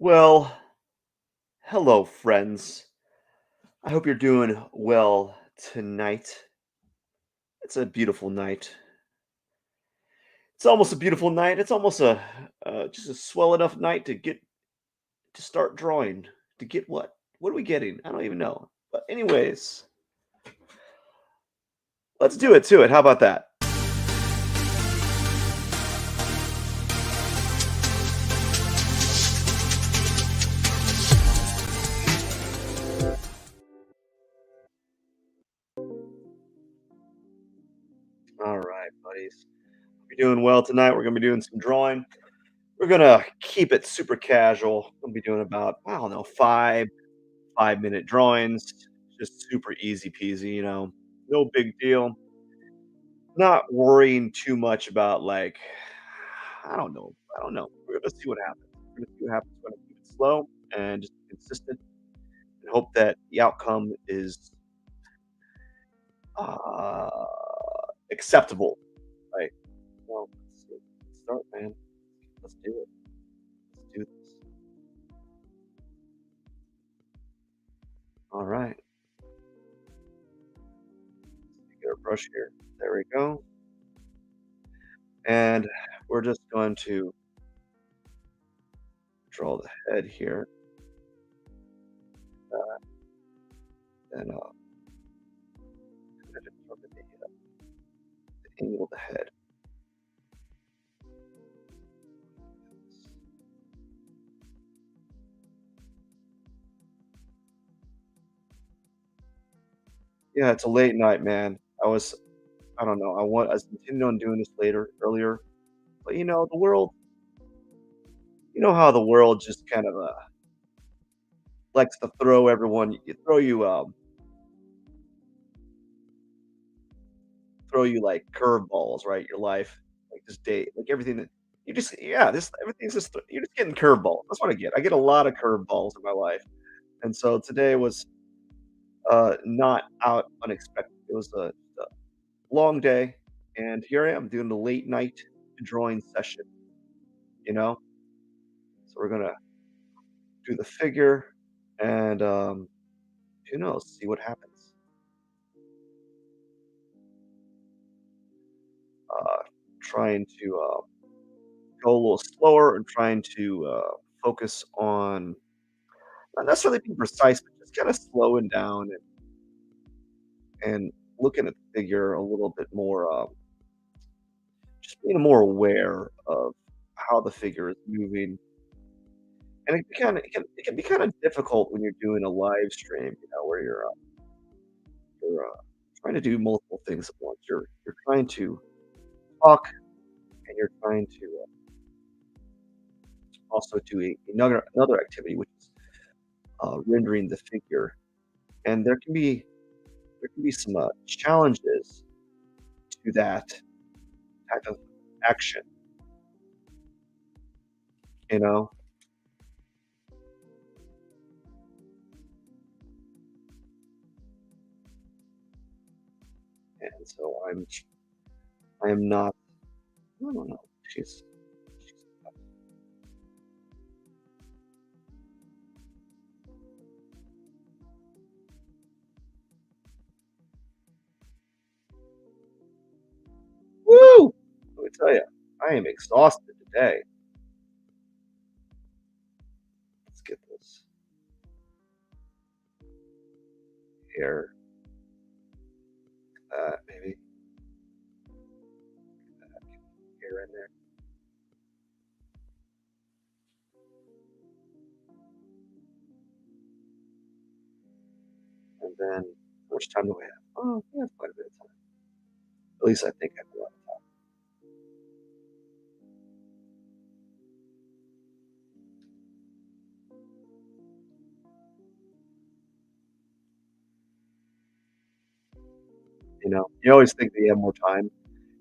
Well, hello, friends. I hope you're doing well tonight. It's a beautiful night. It's almost a beautiful night. It's almost a just a swell enough night to start drawing. To get what? What are we getting? I don't even know. But anyways, let's do it to it. How about that? All right, buddies. You're doing well tonight. We're gonna be doing some drawing. We're gonna keep it super casual. We'll be doing about I don't know 5 minute drawings. Just super easy peasy. No big deal. Not worrying too much about, like, I don't know. We're gonna see what happens. We're gonna see what happens. We're gonna keep it slow and just be consistent and hope that the outcome is, uh, acceptable, right? So, let's start, man. Let's do it. Let's do this. Alright. Get our brush here. There we go. And we're just going to draw the head here, and, kind of determine the angle of the head. Yeah, it's a late night, man. I don't know, I was intending on doing this earlier, but, the world how the world just kind of, likes to throw you, like, curveballs, right? Your life, like, this date, like, everything that you just yeah, this everything's just you're just getting curveballs. That's what I get. I get a lot of curveballs in my life, and so today was, not out unexpected. It was a long day, and here I am doing the late night drawing session, you know? So we're gonna do the figure and, who knows, see what happens. Uh, Trying to, go a little slower and trying to, focus on not necessarily being precise, but just kinda slowing down and looking at the figure a little bit more, just being more aware of how the figure is moving. And it can be kinda difficult when you're doing a live stream, where you're trying to do multiple things at once. You're trying to talk, and you're trying to, also do another activity, which is, rendering the figure. And there can be some, challenges to that type of action, you know? And so I am not I don't know. She's woo! Let me tell you, I am exhausted today. Let's get this hair, maybe hair in there. And then how much time do we have? Oh, we have quite a bit of time. At least I think I have a lot of time. You always think that you have more time.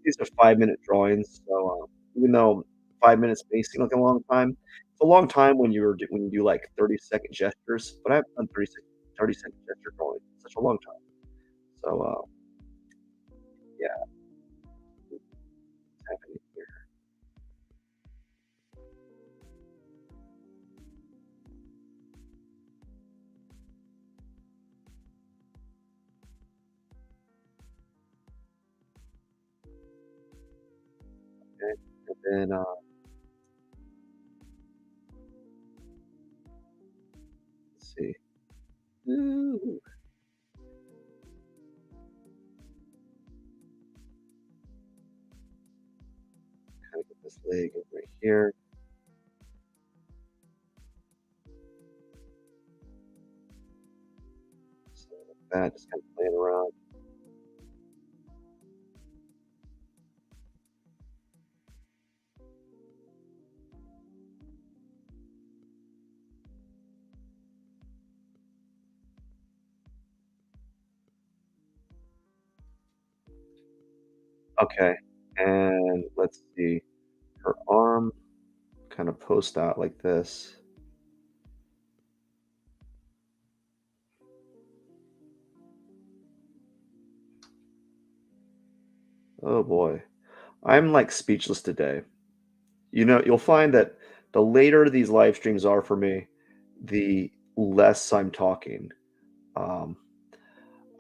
These are 5-minute drawings, so, even though 5 minutes may seem like a long time, it's a long time when you do, like, 30-second gestures, but I've done 30-second gesture drawing in such a long time. So, yeah, what's happening here? then, let's see. Ooh, kinda get this leg in right here. So like that, just kinda playing around. Okay, and let's see. Her arm kinda post out like this. Oh boy. I'm, like, speechless today. You know, you'll find that the later these live streams are for me, the less I'm talking. Um,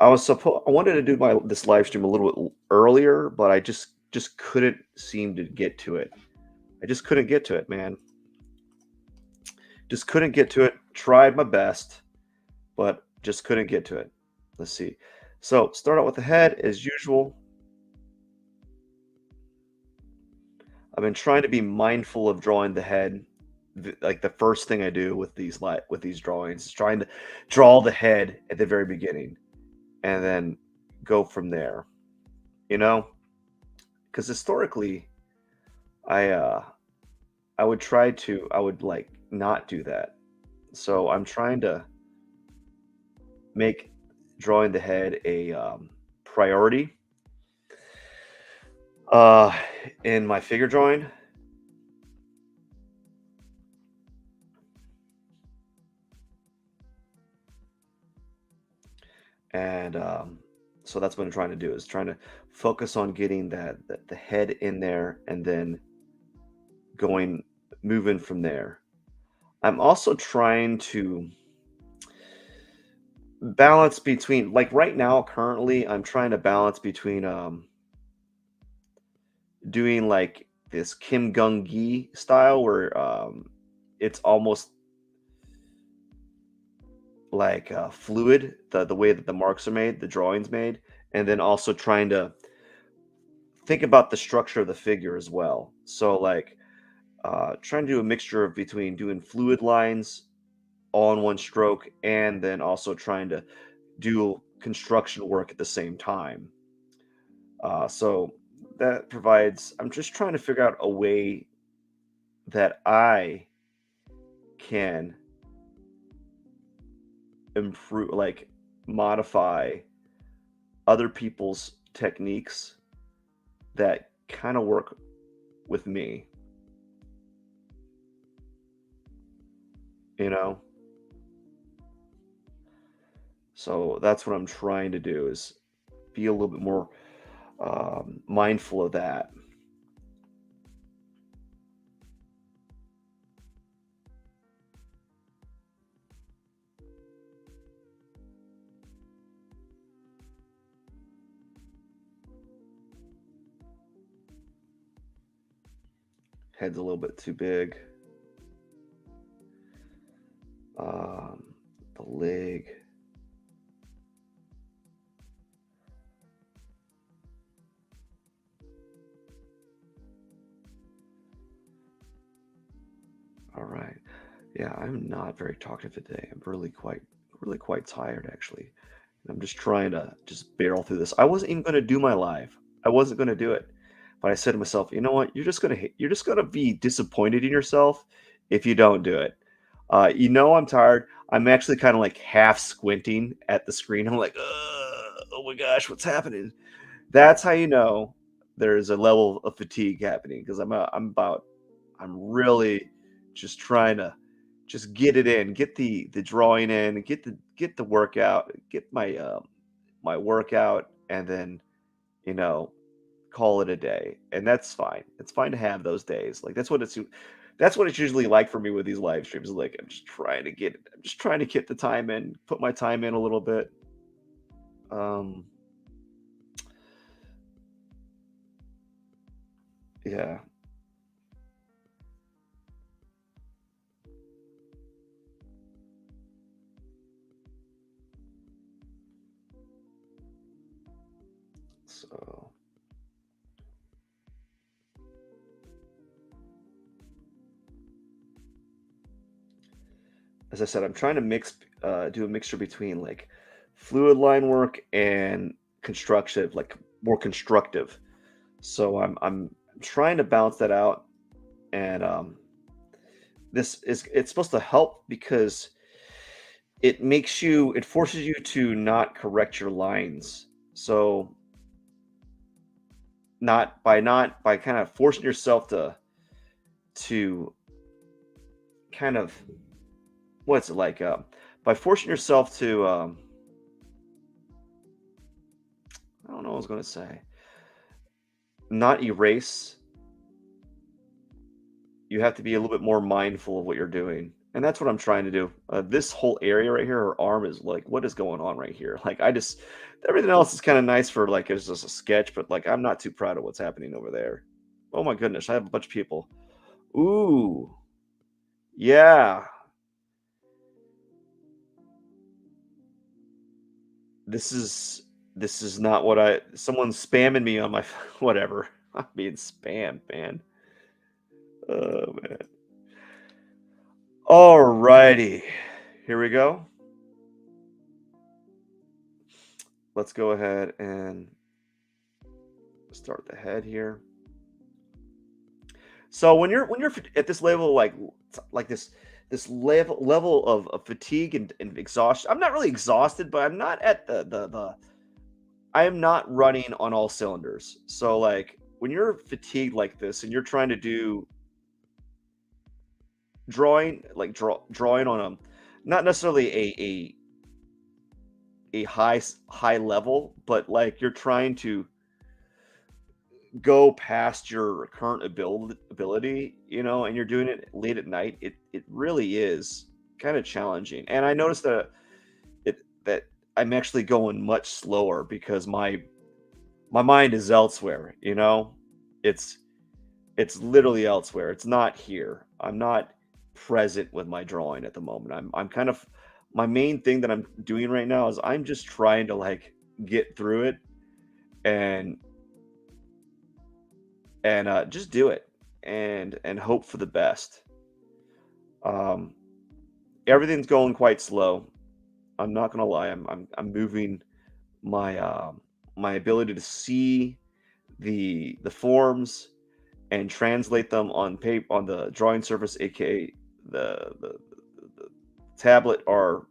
I wanted to do my this live stream a little bit earlier, but I just couldn't seem to get to it. I just couldn't get to it, man. Just couldn't get to it. Tried my best, but just couldn't get to it. Let's see. So start out with the head as usual. I've been trying to be mindful of drawing the head. Like the first thing I do with these drawings is trying to draw the head at the very beginning and then go from there. You know, because historically, I uh, I would like not do that. So I'm trying to make drawing the head a priority uh, in my figure drawing, and so that's what I'm trying to do is trying to focus on getting the head in there and then going moving from there. I'm also trying to balance between like right now currently I'm trying to balance between doing like this Kim Gung Gi style where it's almost like fluid the way that the marks are made, the drawings made, and then also trying to think about the structure of the figure as well. So like trying to do a mixture of between doing fluid lines all in one stroke and then also trying to do construction work at the same time. So that provides, I'm just trying to figure out a way that I can improve, like modify other people's techniques that kind of work with me, you know? So that's what I'm trying to do is be a little bit more mindful of that. Head's a little bit too big. Um, the leg. All right. Yeah, I'm not very talkative today. I'm really quite tired actually. And I'm just trying to just barrel through this. I wasn't even going to do my live. I wasn't going to do it. But I said to myself, you know what? You're just going to be disappointed in yourself if you don't do it. You know, I'm tired. I'm actually kind of like half squinting at the screen. I'm like, oh my gosh, what's happening? That's how you know there's a level of fatigue happening because I'm really just trying to just get it in, get the drawing in, get the workout, get my workout, and then you know call it a day, and that's fine. It's fine to have those days. Like that's what it's usually like for me with these live streams. Like I'm just trying to get the time in, put my time in a little bit. Um, yeah. So, as I said, I'm trying to do a mixture between like fluid line work and constructive, like more constructive. So I'm trying to balance that out, and it's supposed to help because it forces you to not correct your lines. So not by kind of forcing yourself to kind of what's it like by forcing yourself to I don't know what I was going to say, not erase. You have to be a little bit more mindful of what you're doing. And that's what I'm trying to do. This whole area right here, her arm is like, what is going on right here? Like, everything else is kind of nice for like, it's just a sketch, but like, I'm not too proud of what's happening over there. Oh my goodness, I have a bunch of people. Ooh, yeah. This is, this is not what someone's spamming me on my, whatever. I'm being spammed, man. Oh man. All righty. Here we go. Let's go ahead and start the head here. So when you're at this level, like this level of fatigue and exhaustion, I'm not really exhausted, but I'm not at the I am not running on all cylinders. So like when you're fatigued like this and you're trying to do drawing on a not necessarily a high level, but like you're trying to go past your current ability, and you're doing it late at night, it really is kind of challenging. And I noticed that I'm actually going much slower because my mind is elsewhere. It's it's literally elsewhere. It's not here. I'm not present with my drawing at the moment. I'm kind of my main thing that I'm doing right now is I'm just trying to like get through it and just do it and hope for the best. Um, Everything's going quite slow. I'm not gonna lie. I'm moving my my ability to see the forms and translate them on paper on the drawing surface, aka the tablet, are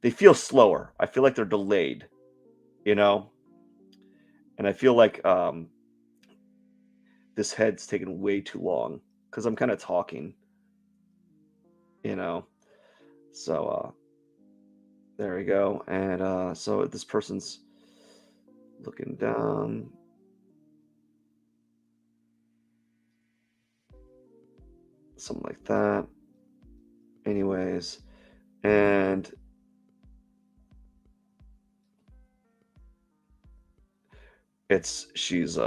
they feel slower. I feel like they're delayed, you know, and I feel like this head's taking way too long because I'm kind of talking, you know. So there we go. And so this person's looking down, something like that. Anyways, and she's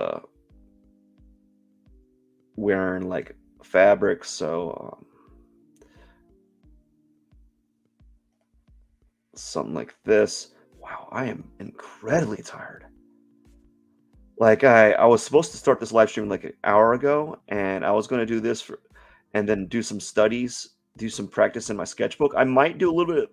wearing like fabric, so something like this. Wow, I am incredibly tired. Like I was supposed to start this live stream like an hour ago, and I was going to do this and then do some studies, do some practice in my sketchbook. I might do a little bit,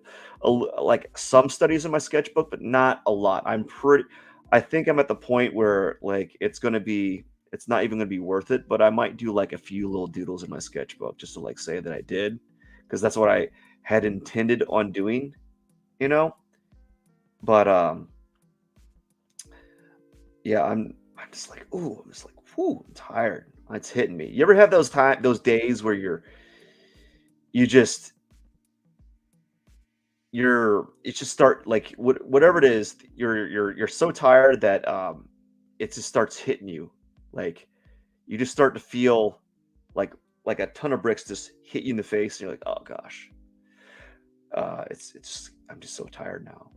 like some studies in my sketchbook, but not a lot. I think I'm at the point where like it's not even going to be worth it. But I might do like a few little doodles in my sketchbook just to like say that I did, because that's what I had intended on doing, you know. But yeah, I'm just like, ooh, I'm just like, whoo, I'm tired. It's hitting me. You ever have those days where you just it just start like whatever it is, you're so tired that it just starts hitting you. Like you just start to feel like a ton of bricks just hit you in the face, and you're like, oh gosh. It's I'm just so tired now.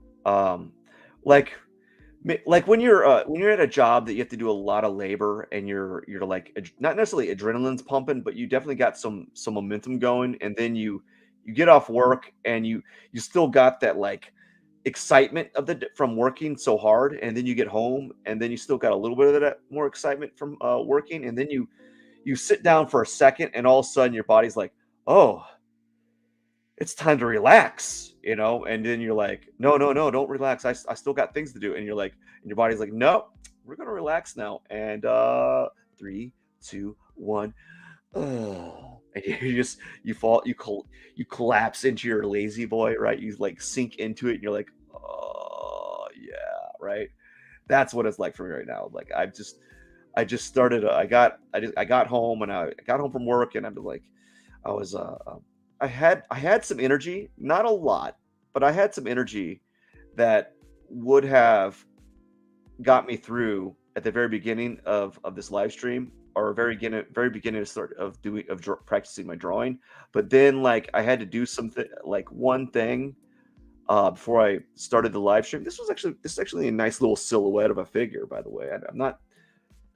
Like like when you're at a job that you have to do a lot of labor and you're like not necessarily adrenaline's pumping, but you definitely got some momentum going, and then you get off work and you still got that like excitement of from working so hard, and then you get home, and then you still got a little bit of that more excitement from working, and then you sit down for a second, and all of a sudden your body's like, oh, it's time to relax, and then you're like, no, no, no, don't relax. I still got things to do. And you're like, and your body's like, no, we're gonna relax now. And 3, 2, 1. And you just you collapse into your lazy boy, right? You like sink into it, and you're like, oh yeah, right. That's what it's like for me right now. Like I just started. I got home, and I got home from work, and I'm like, I was I had some energy, not a lot, but I had some energy that would have got me through at the very beginning of this live stream, or very beginning to start of doing practicing my drawing. But then like I had to do something, like one thing, before I started the live stream. This is actually a nice little silhouette of a figure, by the way. I'm not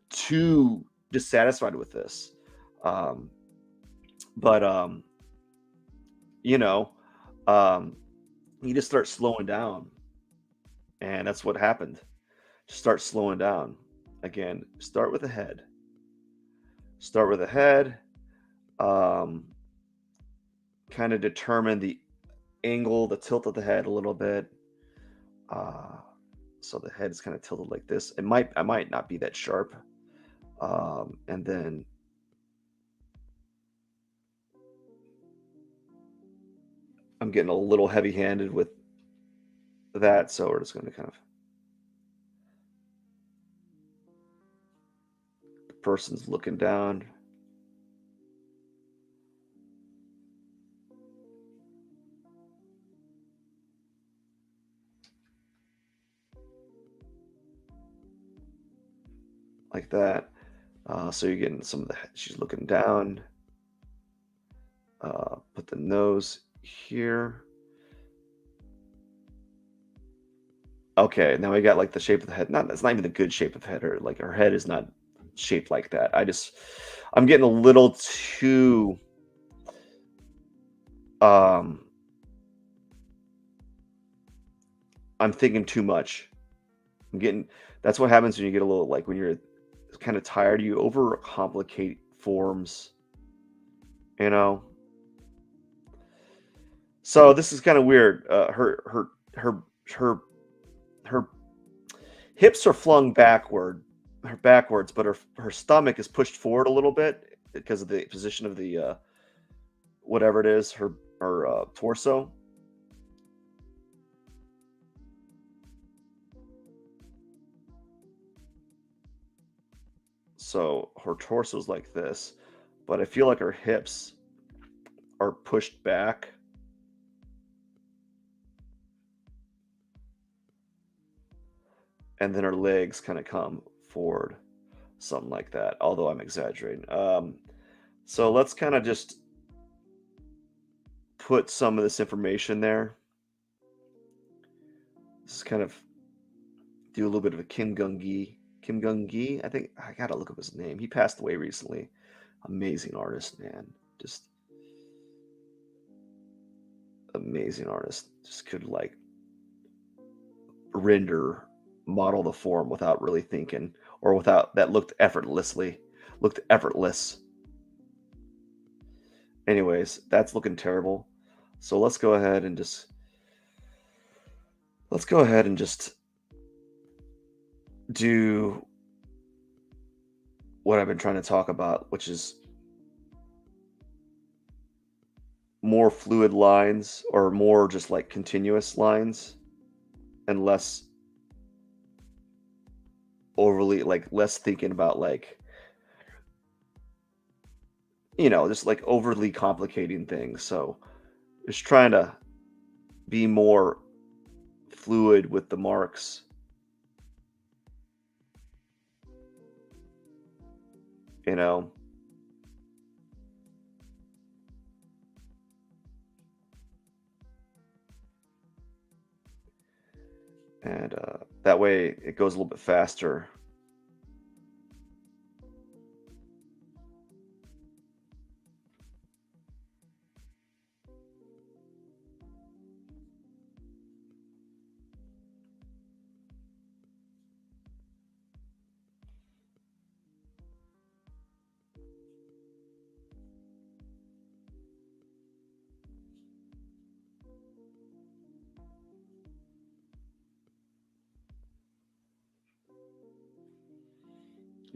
too dissatisfied with this. Um, but you know, um, you just start slowing down, and that's what happened. Just start slowing down. Again, start with the head. Start with the head. Um, Kind of determine the angle, the tilt of the head a little bit. Uh, so the head is kind of tilted like this. I might not be that sharp. And then I'm getting a little heavy-handed with that, so we're just going to kind of, the person's looking down. Like that. So you're getting some of the, she's looking down. Put the nose here. Okay, now we got like the shape of the head. Not That's not even the good shape of the head. Or like her head is not shaped like that. I'm getting a little too um I'm thinking too much. I'm getting That's what happens when you get a little, like, when you're kind of tired, you overcomplicate forms, you know? So this is kind of weird. Her her her hips are flung backwards, but her stomach is pushed forward a little bit because of the position of the whatever it is, her torso. So her torso's like this, but I feel like her hips are pushed back, and then her legs kind of come forward, something like that. Although I'm exaggerating. So let's kind of just put some of this information there. This is kind of do a little bit of a Kim Gung-gi. Kim Gung-gi, I think. I gotta look up his name. He passed away recently. Amazing artist, man. Just amazing artist. Just could like render, model the form without really thinking, or without that looked effortless. Anyways, that's looking terrible. So let's go ahead and just do what I've been trying to talk about, which is more fluid lines, or more just like continuous lines, and less overly, like, less thinking about, like, just like overly complicating things. So just trying to be more fluid with the marks, you know, and that way it goes a little bit faster.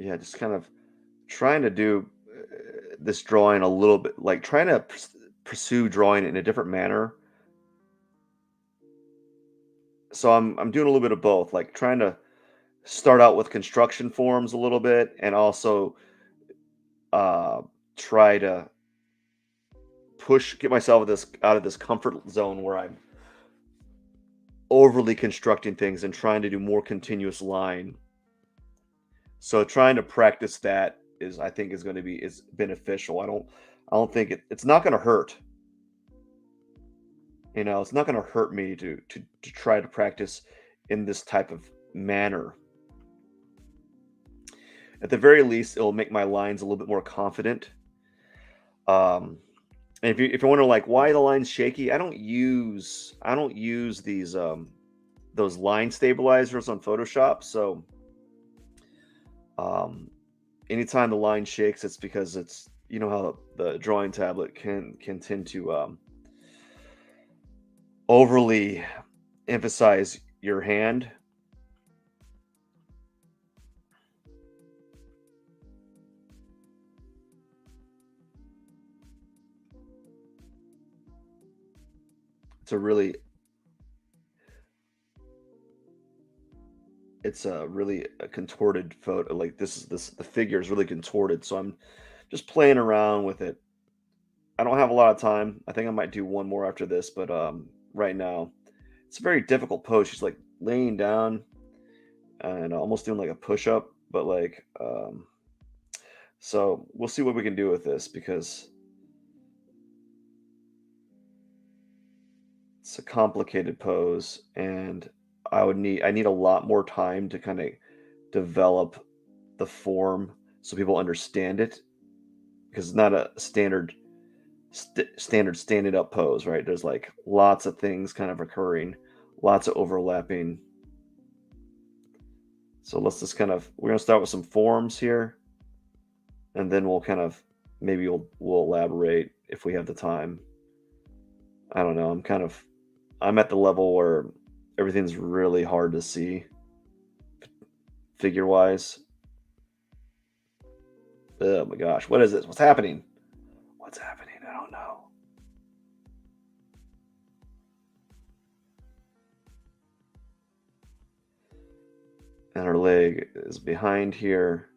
Yeah, just kind of trying to do this drawing a little bit, like trying to pursue drawing in a different manner. So I'm doing a little bit of both, like trying to start out with construction forms a little bit, and also uh, try to get myself out of this comfort zone where I'm overly constructing things and trying to do more continuous line. So trying to practice that is, I think, is going to be is beneficial. I don't think it's not going to hurt. You know, it's not going to hurt me to try to practice in this type of manner. At the very least, it'll make my lines a little bit more confident. Um, and if you wonder like why the line's shaky, I don't use these those line stabilizers on Photoshop. So um, anytime the line shakes, it's because it's, you know how the drawing tablet can tend to overly emphasize your hand. It's a really it's a really a contorted photo. Like this the figure is really contorted, so I'm just playing around with it. I don't have a lot of time. I think I might do one more after this, but right now it's a very difficult pose. She's like laying down and almost doing like a push up, but like so we'll see what we can do with this because it's a complicated pose, and I need a lot more time to kind of develop the form so people understand it, because it's not a standard standing up pose, right? There's like lots of things kind of occurring, lots of overlapping. So let's just kind of we're gonna start with some forms here, and then we'll kind of maybe we'll elaborate if we have the time. I don't know. I'm at the level where everything's really hard to see figure wise. Oh my gosh, what is this? What's happening? What's happening? I don't know. And her leg is behind here.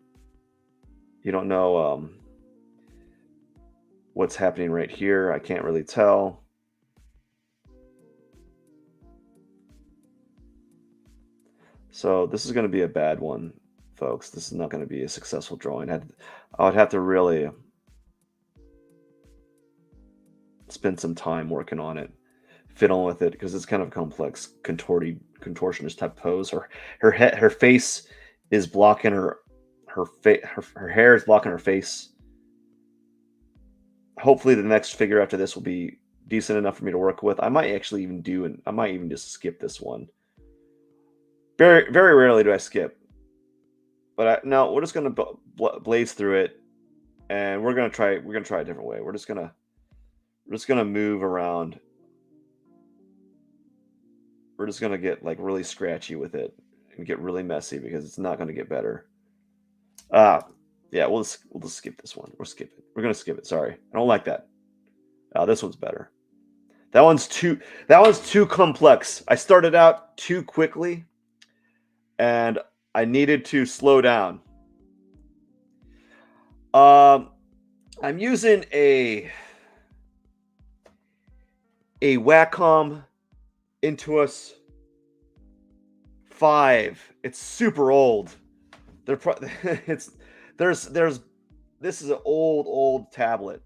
You don't know what's happening right here. I can't really tell. So this is going to be a bad one, folks. This is not going to be a successful drawing. I would have to really spend some time working on it, fiddling with it, because it's kind of complex, contortionist type pose. Her face is blocking her hair is blocking her face. Hopefully, the next figure after this will be decent enough for me to work with. I might actually even I might even just skip this one. Very rarely do I skip, but no, we're just gonna blaze through it, and we're gonna try a different way. We're just gonna move around. We're just gonna get like really scratchy with it and get really messy because it's not gonna get better. Ah, yeah, we'll just skip this one. We're skipping. We're gonna skip it. Sorry, I don't like that. This one's better. That one's too complex. I started out too quickly, and I needed to slow down. Um, I'm using a Wacom Intuos 5. It's super old. It's there's this is an old tablet.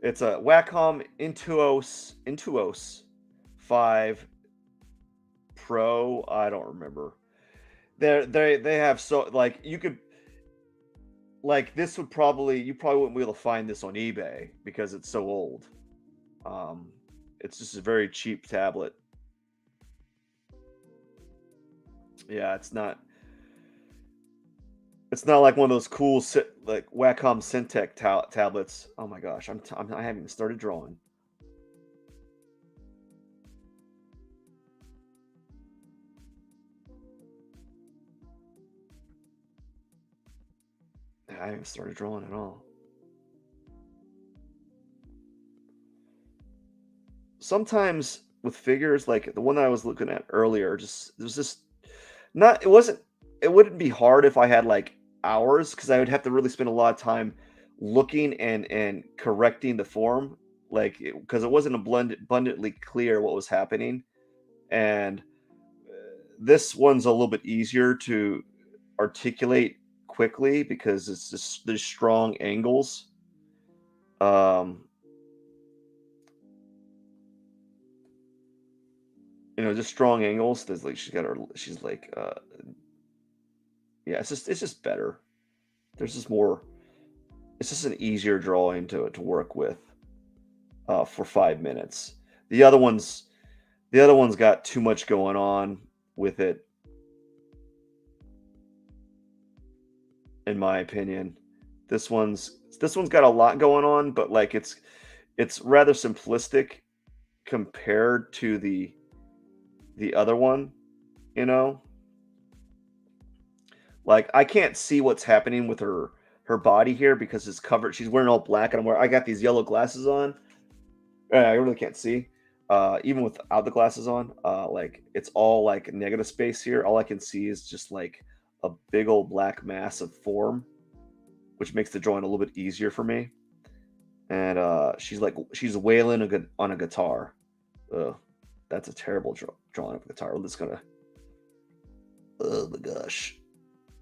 It's a Wacom Intuos 5 Pro. I don't remember. They have so like you could like this would probably you probably wouldn't be able to find this on eBay because it's so old. Um, it's just a very cheap tablet. Yeah, it's not like one of those cool like Wacom Syntec tablets. Oh my gosh, I haven't even started drawing. I haven't started drawing at all. Sometimes with figures, like the one that I was looking at earlier, just there's just not it wasn't it wouldn't be hard if I had like hours because I would have to really spend a lot of time looking and correcting the form, like because it wasn't abundantly clear what was happening. And this one's a little bit easier to articulate quickly because it's just there's strong angles. Um, just strong angles. There's like she's like yeah, it's just better. There's just more. It's just an easier drawing to work with for 5 minutes. The other ones, the other one's got too much going on with it, in my opinion. This one's got a lot going on, but like it's rather simplistic compared to the other one. You know, like I can't see what's happening with her body here because it's covered. She's wearing all black, and I got these yellow glasses on. I really can't see. Even without the glasses on, like it's all like negative space here. All I can see is just like a big old black mass of form, which makes the drawing a little bit easier for me. And she's wailing on a guitar. Ugh, that's a terrible drawing of a guitar. I'm just gonna. Oh my gosh,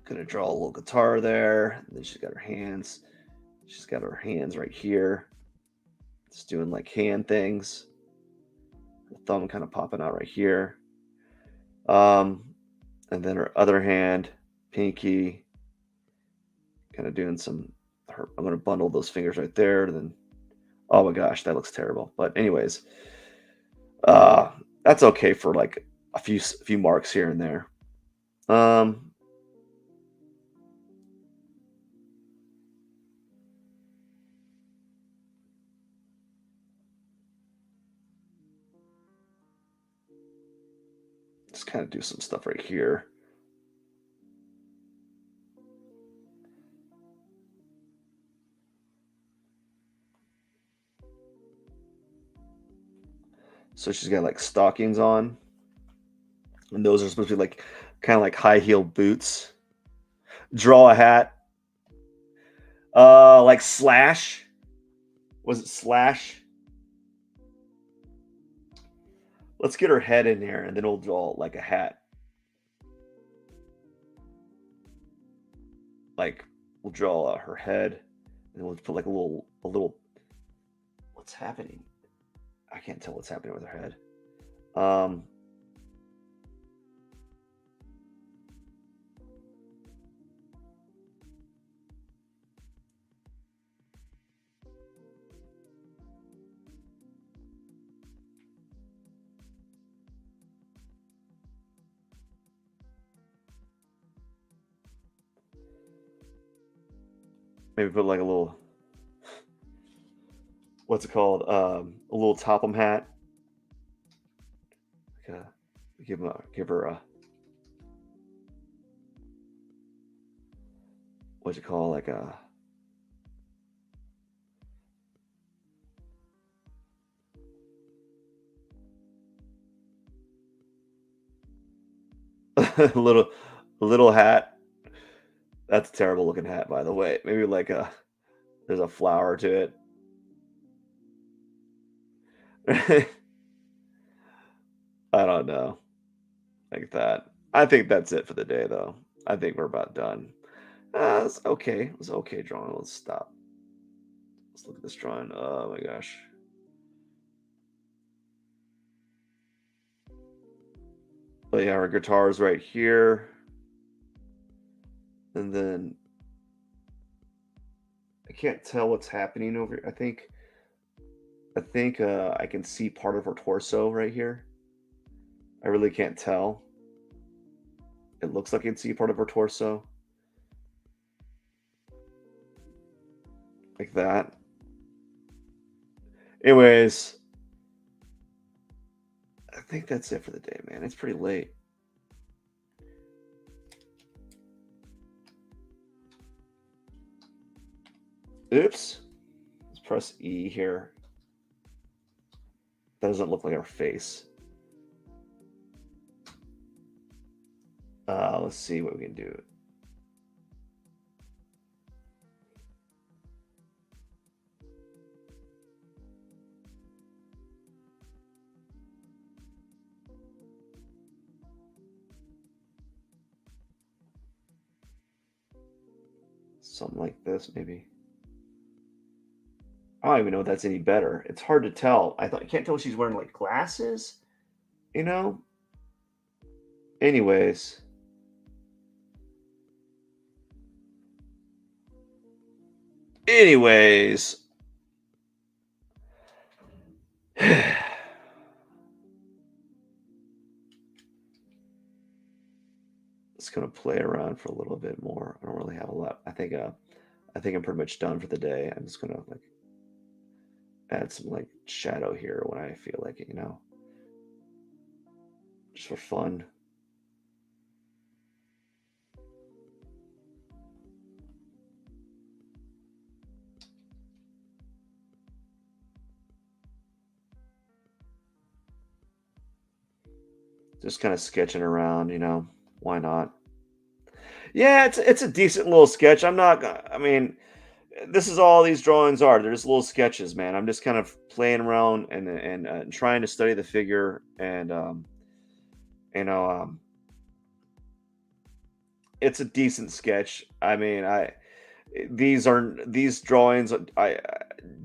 gonna draw a little guitar there. And then she's got her hands. She's got her hands right here. Just doing like hand things. The thumb kind of popping out right here. Um, and then her other hand, pinky, kind of doing some. I'm going to bundle those fingers right there. And then, oh my gosh, that looks terrible. But anyways, uh, that's okay for like a few marks here and there. Um, just kind of do some stuff right here. So she's got like stockings on, and those are supposed to be like kind of like high heel boots. Draw a hat. Like Slash. Was it Slash? Let's get her head in there, and then we'll draw like a hat. Like we'll draw her head, and then we'll put like a little. What's happening? I can't tell what's happening with her head. Um, maybe put like a little. What's it called? A little Topham hat. Like give her a what's it called? Like a little hat. That's a terrible looking hat, by the way. Maybe like there's a flower to it. I don't know, like that. I think that's it for the day, though. I think we're about done. It's okay. It's okay drawing. Let's stop. Let's look at this drawing. Oh my gosh. But yeah, our guitar's right here, and then I can't tell what's happening over here. I think I can see part of her torso right here. I really can't tell. It looks like I can see part of her torso, like that. Anyways, I think that's it for the day, man. It's pretty late. Oops. Let's press E here. That doesn't look like our face. Let's see what we can do. Something like this, maybe. I don't even know if that's any better. It's hard to tell. I can't tell if she's wearing like glasses, you know? Anyways. Anyways. Just gonna play around for a little bit more. I don't really have a lot. I think I'm pretty much done for the day. I'm just gonna like add some like shadow here when I feel like it. Just for fun. Just kind of sketching around. Why not? Yeah, it's a decent little sketch. I mean, this is all these drawings are. They're just little sketches, man. I'm just kind of playing around and trying to study the figure, and you know, it's a decent sketch. I mean, these drawings.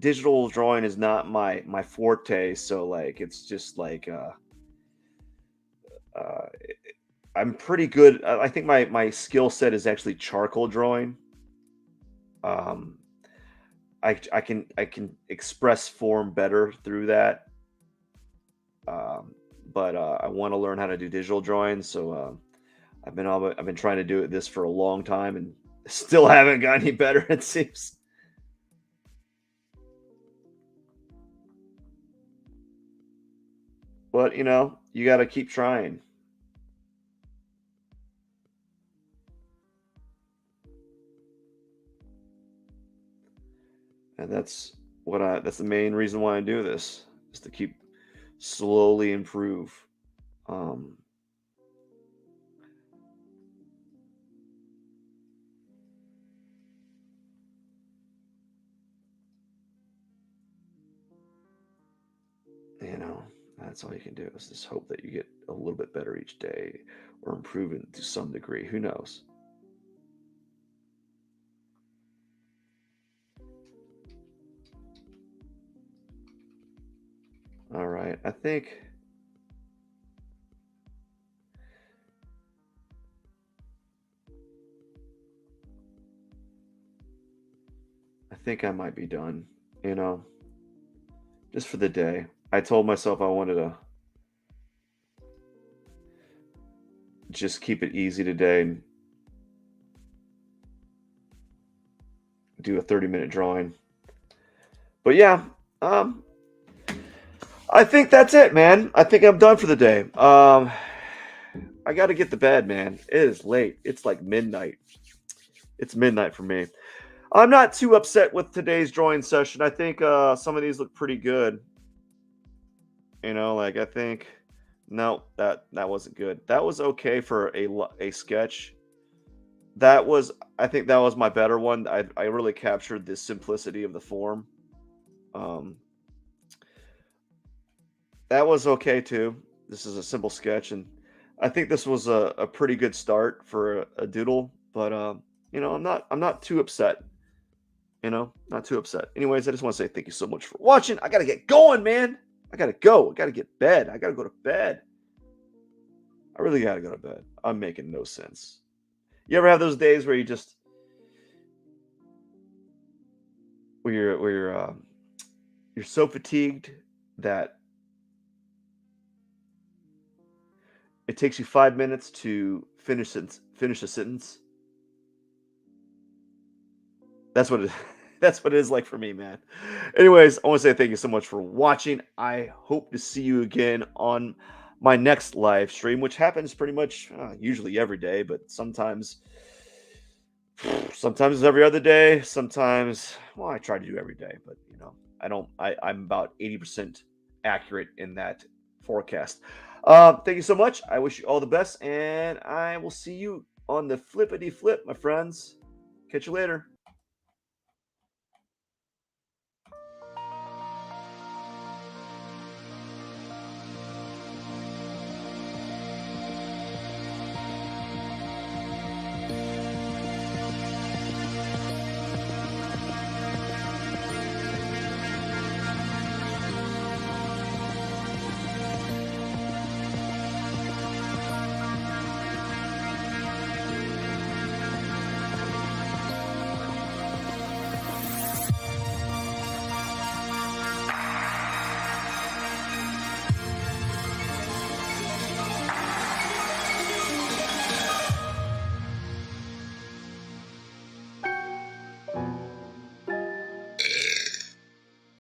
Digital drawing is not my forte, so like it's just like uh, I'm pretty good. I think my skill set is actually charcoal drawing. Um, I can express form better through that. Um, but I want to learn how to do digital drawing, so I've been trying to do this for a long time and still haven't got any better. It seems, but you got to keep trying, and that's the main reason why I do this is to keep slowly improve. Um, you know, that's all you can do is just hope that you get a little bit better each day or improve it to some degree. Who knows? All right. I think I might be done, you know, just for the day. I told myself I wanted to just keep it easy today and do a 30-minute drawing. But yeah, um, I think that's it, man. I think I'm done for the day. I got to get to bed, man. It is late. It's like midnight. It's midnight for me. I'm not too upset with today's drawing session. I think some of these look pretty good. Like I think no, that wasn't good. That was okay for a sketch. That was I think that was my better one. I really captured the simplicity of the form. Um, that was okay too. This is a simple sketch, and I think this was a pretty good start for a doodle. But I'm not too upset. Not too upset. Anyways, I just want to say thank you so much for watching. I gotta get going, man. I gotta go. I gotta get bed. I gotta go to bed. I really gotta go to bed. I'm making no sense. You ever have those days where you just where you're so fatigued that it takes you 5 minutes to finish a sentence? That's what it that's what it is like for me, man. Anyways, I want to say thank you so much for watching. I hope to see you again on my next live stream, which happens pretty much usually every day, but sometimes Sometimes it's every other day. Sometimes, well, I try to do every day, but I don't. I'm about 80% accurate in that forecast. Thank you so much. I wish you all the best, and I will see you on the flippity flip, my friends. Catch you later.